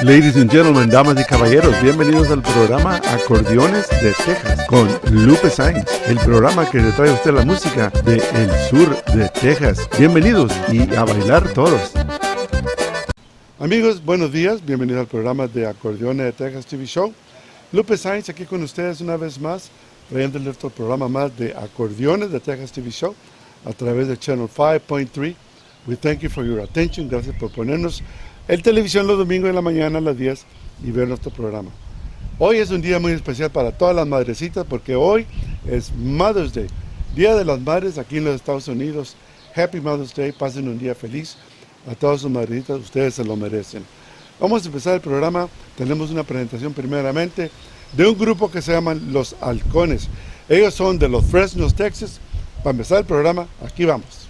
Ladies and gentlemen, damas y caballeros, bienvenidos al programa Acordeones de Tejas con Lupe Sainz, el programa que le trae a usted la música de el sur de Texas. Bienvenidos y a bailar todos. Amigos, buenos días, bienvenidos al programa de Acordeones de Tejas TV Show. Lupe Sainz aquí con ustedes una vez más, trayéndoles otro programa más de Acordeones de Tejas TV Show a través de Channel 5.3. We thank you for your attention. Gracias por ponernos en televisión los domingos de la mañana a las 10 y ver nuestro programa. Hoy es un día muy especial para todas las madrecitas porque hoy es Mother's Day, Día de las Madres aquí en los Estados Unidos. Happy Mother's Day, pasen un día feliz a todas sus madrecitas, ustedes se lo merecen. Vamos a empezar el programa, tenemos una presentación primeramente de un grupo que se llaman Los Halcones. Ellos son de los Fresno, Texas. Para empezar el programa, aquí vamos.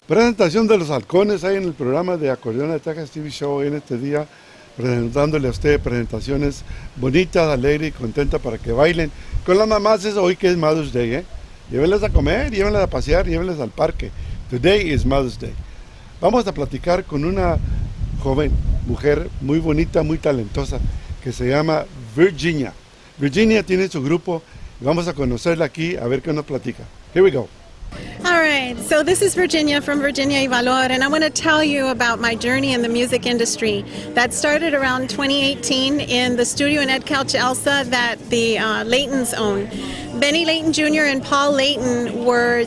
Presentación de los halcones ahí en el programa de Acordeones de Tejas TV Show en este día, presentándole a usted presentaciones bonitas, alegres y contentas para que bailen con las mamás. Es hoy que es Mother's Day, ¿eh? Llévenlas a comer, llévenlas a pasear, llévenlas al parque. Today is Mother's Day. Vamos a platicar con una joven mujer muy bonita, muy talentosa, que se llama Virginia. Virginia tiene su grupo y vamos a conocerla aquí a ver qué nos platica. Here we go. All right, so this is Virginia from Virginia y Valor, and I want to tell you about my journey in the music industry. That started around 2018 in the studio in Ed Couch Elsa that the Laytons own. Benny Layton Jr. and Paul Layton were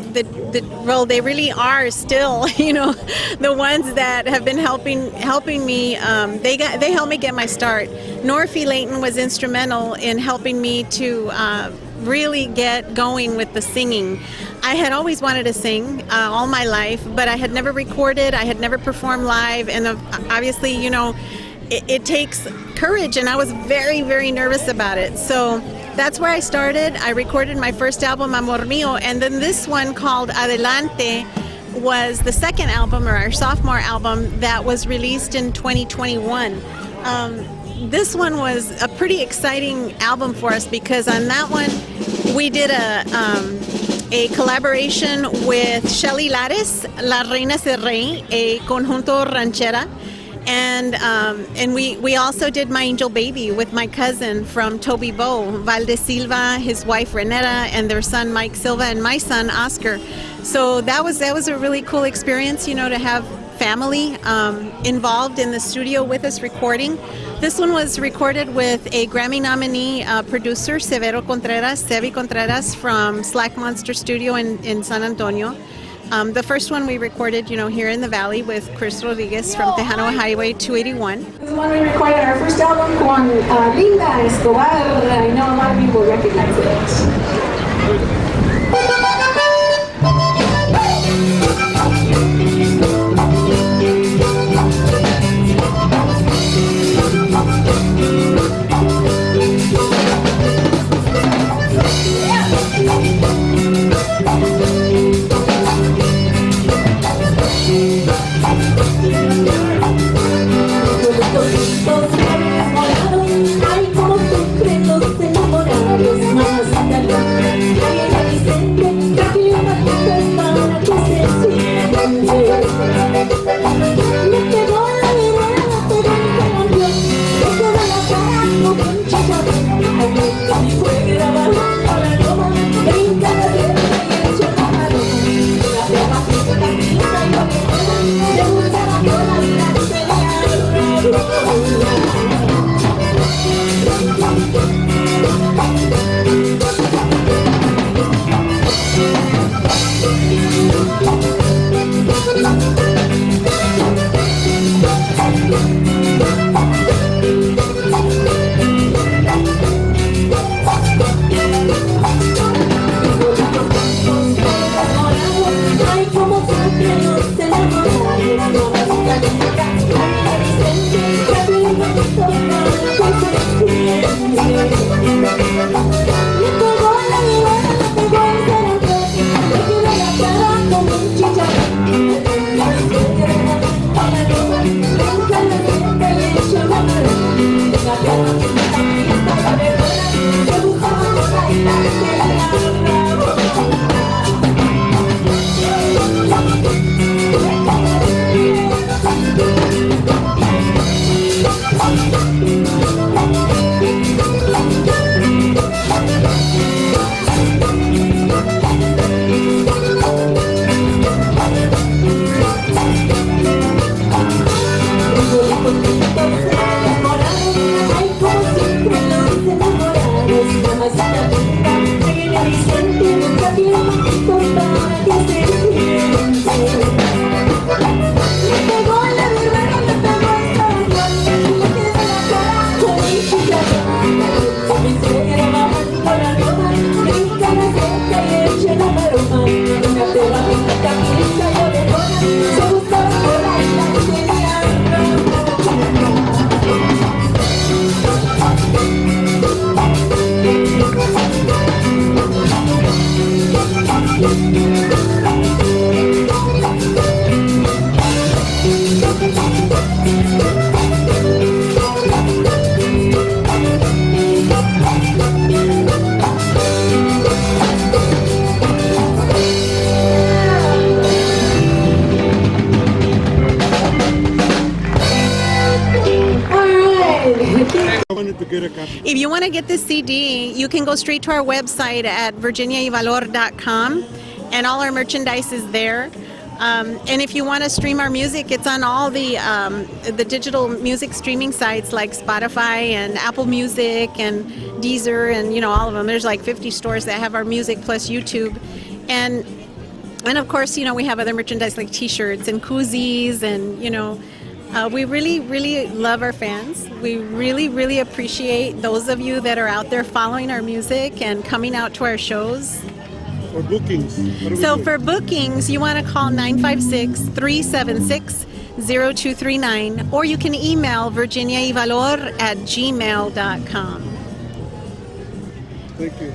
well, they really are still, you know, the ones that have been helping me. They helped me get my start. Norfie Layton was instrumental in helping me to really get going with the singing. I had always wanted to sing all my life, but I had never recorded, I had never performed live, and obviously, you know, it takes courage, and I was very, very nervous about it. So that's where I started. I recorded my first album, Amor Mío, and then this one called Adelante was the second album, or our sophomore album, that was released in 2021. This one was a pretty exciting album for us because on that one we did a collaboration with Shelly Lares, La Reina Se Rey, a conjunto ranchera, and we also did My Angel Baby with my cousin from Toby Bow, Valde Silva, his wife Renetta, and their son Mike Silva, and my son Oscar. So that was a really cool experience, you know, to have family involved in the studio with us recording. This one was recorded with a Grammy nominee producer, Severo Contreras, Sevi Contreras from Slack Monster Studio in San Antonio. The first one we recorded, you know, here in the Valley with Chris Rodriguez from Tejano Highway 281. This is one we recorded our first album con Linda Escobar. I know a lot of people recognize it. Hay como secretos enamorados, mamacita, hay wanted to get a copy? If you want to get the CD, you can go straight to our website at virginiayvalor.com, and all our merchandise is there. And if you want to stream our music, it's on all the digital music streaming sites like Spotify and Apple Music and Deezer and, you know, all of them. There's like 50 stores that have our music plus YouTube. And of course, you know, we have other merchandise like T-shirts and koozies and, you know, we really, really love our fans. We really, really appreciate those of you that are out there following our music and coming out to our shows. For bookings. So for bookings, you want to call 956-376-0239, or you can email virginiayvalor@gmail.com. Thank you.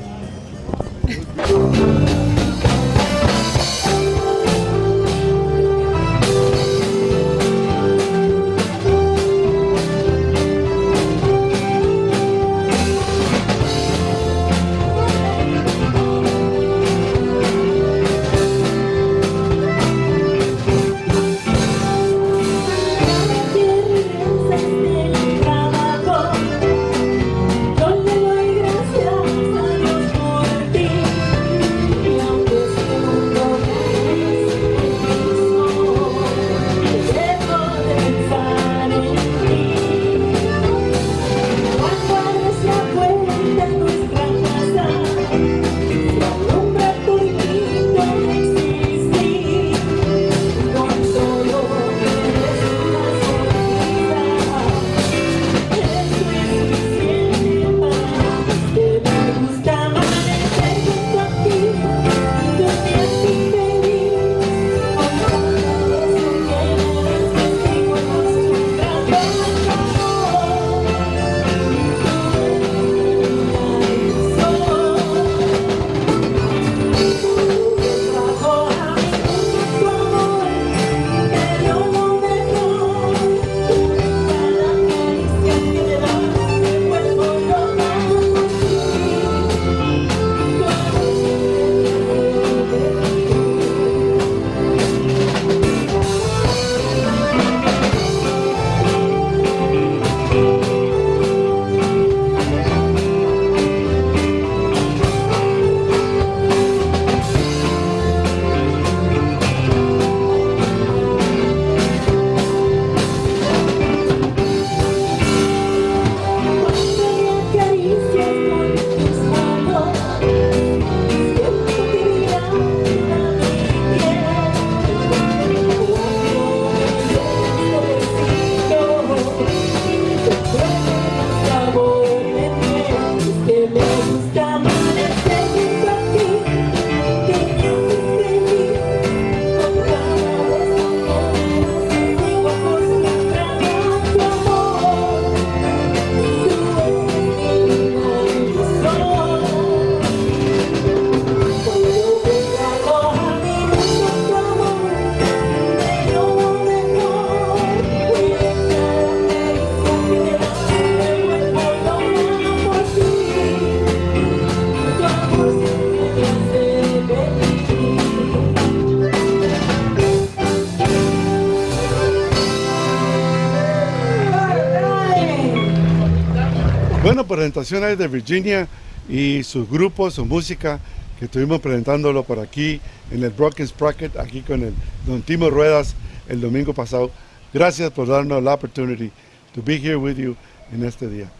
Bueno, presentación ahí de Virginia y sus grupos, su música, que estuvimos presentándolo por aquí en el Broken Sprocket, aquí con el Don Timo Ruedas el domingo pasado. Gracias por darnos la opportunity to be here with you en este día.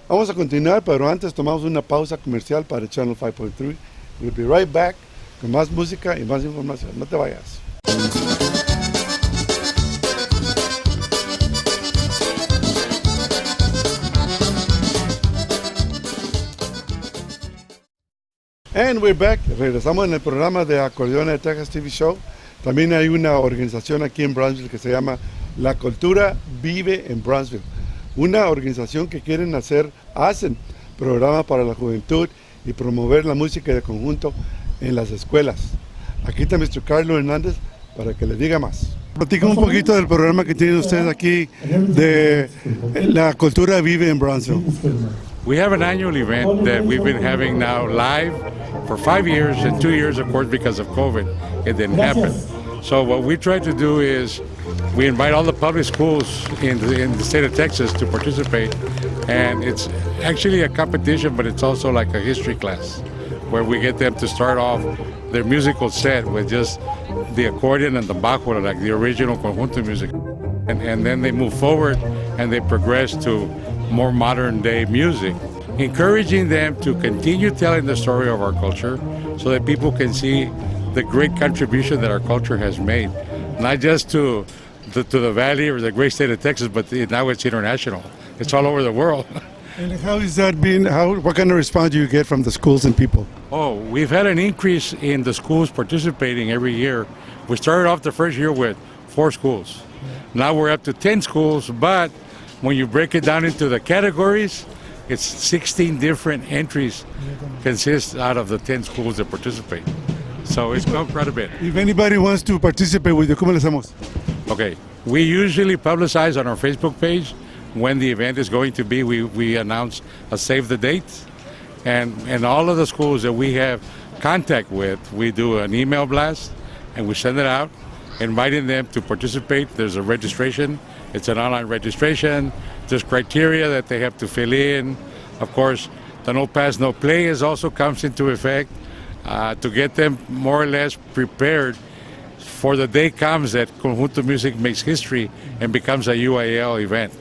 Vamos a continuar, pero antes tomamos una pausa comercial para el Channel 5.3. We'll be right back con más música y más información. No te vayas. And we're back. Regresamos en el programa de Acordeones de Tejas TV Show. También hay una organización aquí en Brownsville que se llama La Cultura Vive en Brownsville. Una organización que hacen programas para la juventud y promover la música de conjunto en las escuelas. Aquí está Mr. Carlos Hernández para que le diga más. Platican un poquito del programa que tienen ustedes aquí de La Cultura Vive en Brownsville. We have an annual event that we've been having now live for 5 years, and 2 years, of course, because of COVID, it didn't happen. So what we try to do is we invite all the public schools in the state of Texas to participate, and it's actually a competition, but it's also like a history class where we get them to start off their musical set with just the accordion and the bajo, like the original conjunto music. And then they move forward and they progress to more modern day music, encouraging them to continue telling the story of our culture so that people can see the great contribution that our culture has made, not just to the valley or the great state of Texas, but now it's international. It's all over the world. And how has that been? What kind of response do you get from the schools and people? Oh, we've had an increase in the schools participating every year. We started off the first year with 4 schools. Now we're up to 10 schools, but when you break it down into the categories, it's 16 different entries consist out of the 10 schools that participate. So it's gone quite a bit. If anybody wants to participate with you, ¿cómo le hacemos? Okay, we usually publicize on our Facebook page when the event is going to be. We announce a save the date, and all of the schools that we have contact with, we do an email blast and we send it out, inviting them to participate. There's a registration. It's an online registration. There's criteria that they have to fill in. Of course, the no pass, no play is also comes into effect to get them more or less prepared for the day comes that conjunto music makes history and becomes a UIL event.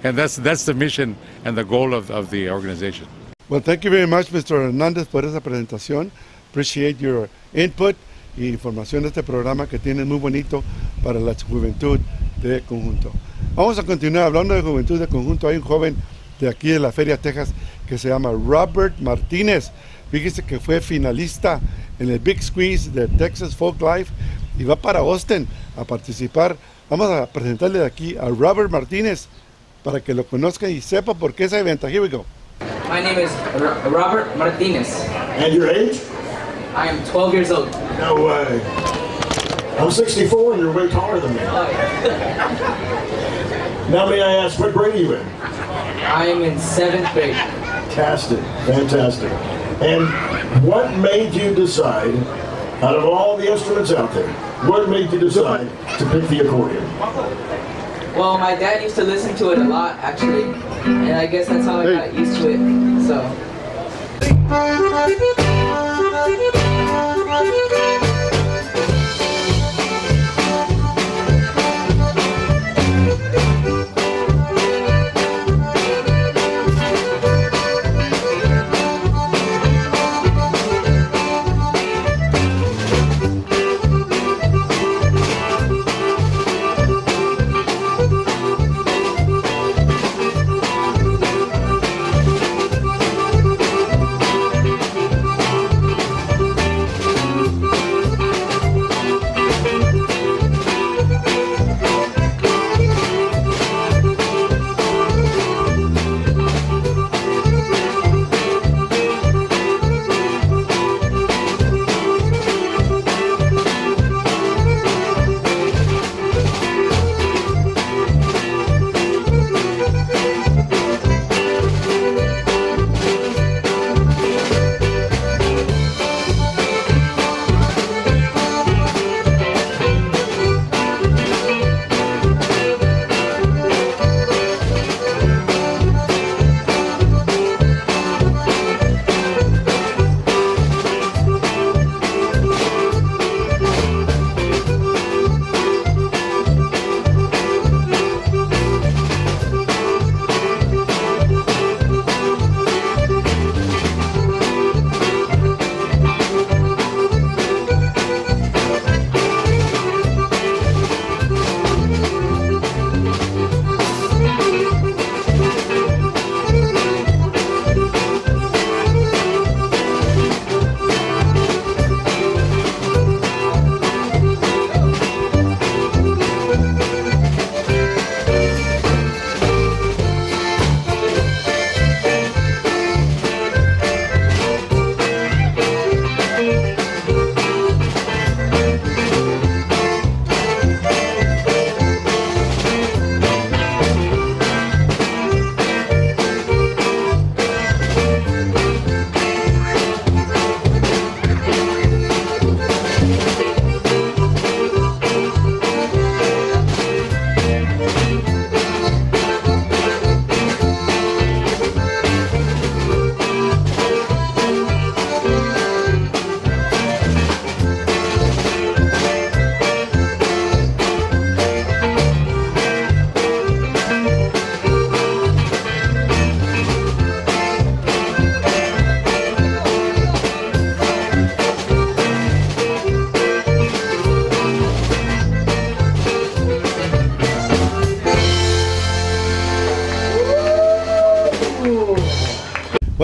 And that's the mission and the goal of the organization. Well, thank you very much, Mr. Hernandez, por esa presentación. Appreciate your input y información de este programa que tiene muy bonito para la juventud de conjunto. Vamos a continuar hablando de juventud de conjunto. Hay un joven de aquí de la Feria Texas que se llama Robert Martínez. Fíjese que fue finalista en el Big Squeeze de Texas Folk Life y va para Austin a participar. Vamos a presentarle de aquí a Robert Martínez para que lo conozca y sepa por qué ese evento. Here we go. My name is Robert Martinez. And your age? I am 12 years old. No way. I'm 64 and you're way taller than me. Now may I ask, what grade are you in? I am in 7th grade. Fantastic, fantastic. And what made you decide, out of all the instruments out there, what made you decide to pick the accordion? Well, my dad used to listen to it a lot, actually, and I guess that's how I got used to it, so.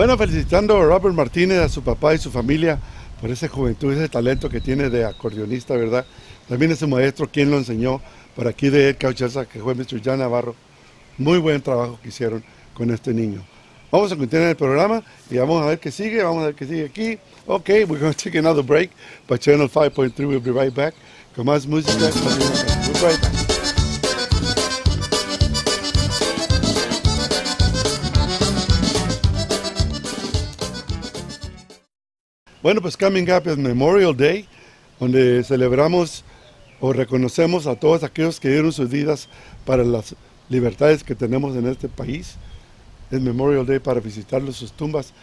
Bueno, felicitando a Robert Martínez, a su papá y su familia por esa juventud, ese talento que tiene de acordeonista, ¿verdad? También es su maestro, quien lo enseñó por aquí de Edcouch Elsa, que fue Mr. Jan Navarro. Muy buen trabajo que hicieron con este niño. Vamos a continuar el programa y vamos a ver qué sigue, aquí. Ok, we're going to take another break, but Channel 5.3 will be right back con más música. We'll be right back. Bueno, pues coming up es Memorial Day, donde celebramos o reconocemos a todos aquellos que dieron sus vidas para las libertades que tenemos en este país. Es Memorial Day para visitarlos, sus tumbas.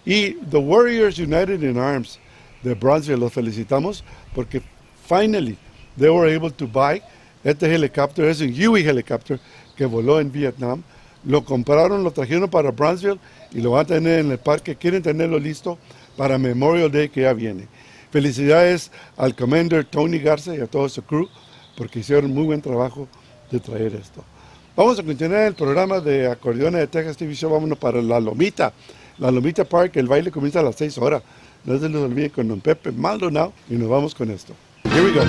Y The Warriors United in Arms de Brownsville, los felicitamos porque finally they were able to buy este helicóptero. Es un Huey helicóptero que voló en Vietnam. Lo compraron, lo trajeron para Brownsville y lo van a tener en el parque. Quieren tenerlo listo para Memorial Day que ya viene. Felicidades al Commander Tony Garza y a todo su crew porque hicieron muy buen trabajo de traer esto. Vamos a continuar el programa de Acordeones de Tejas TV Show. Vámonos para La Lomita Park. El baile comienza a las 6 horas. No se les olvide con Don Pepe Maldonado y nos vamos con esto. Here we go.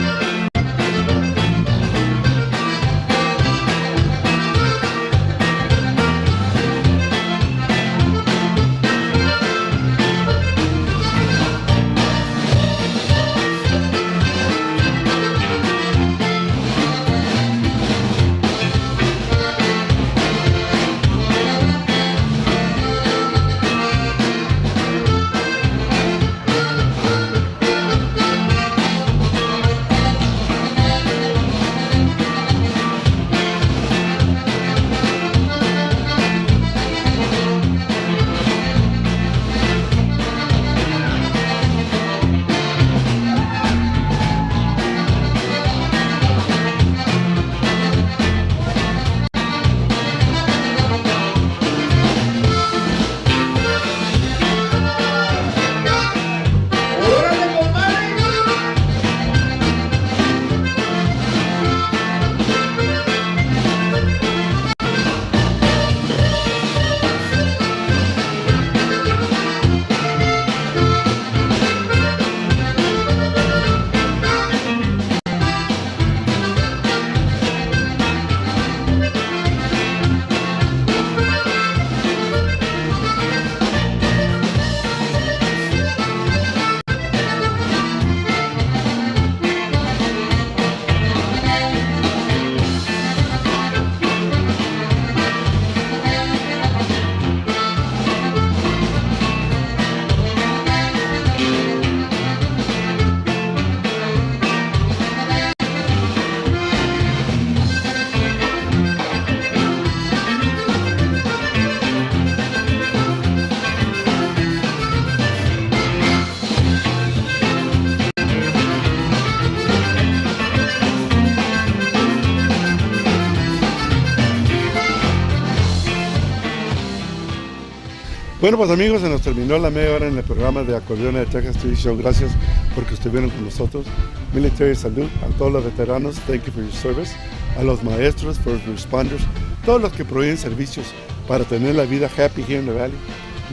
Bueno, pues amigos, se nos terminó la media hora en el programa de Acordeones de Tejas TV Show. Gracias porque estuvieron con nosotros. Military salud a todos los veteranos. Thank you for your service. A los maestros, first responders, todos los que proveen servicios para tener la vida happy here in the Valley.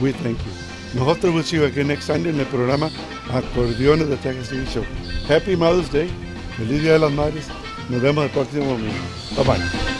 We thank you. Nosotros we'll see you again next Sunday en el programa Acordeones de Tejas TV Show. Happy Mother's Day. Feliz Día de las Madres. Nos vemos el próximo domingo. Bye bye.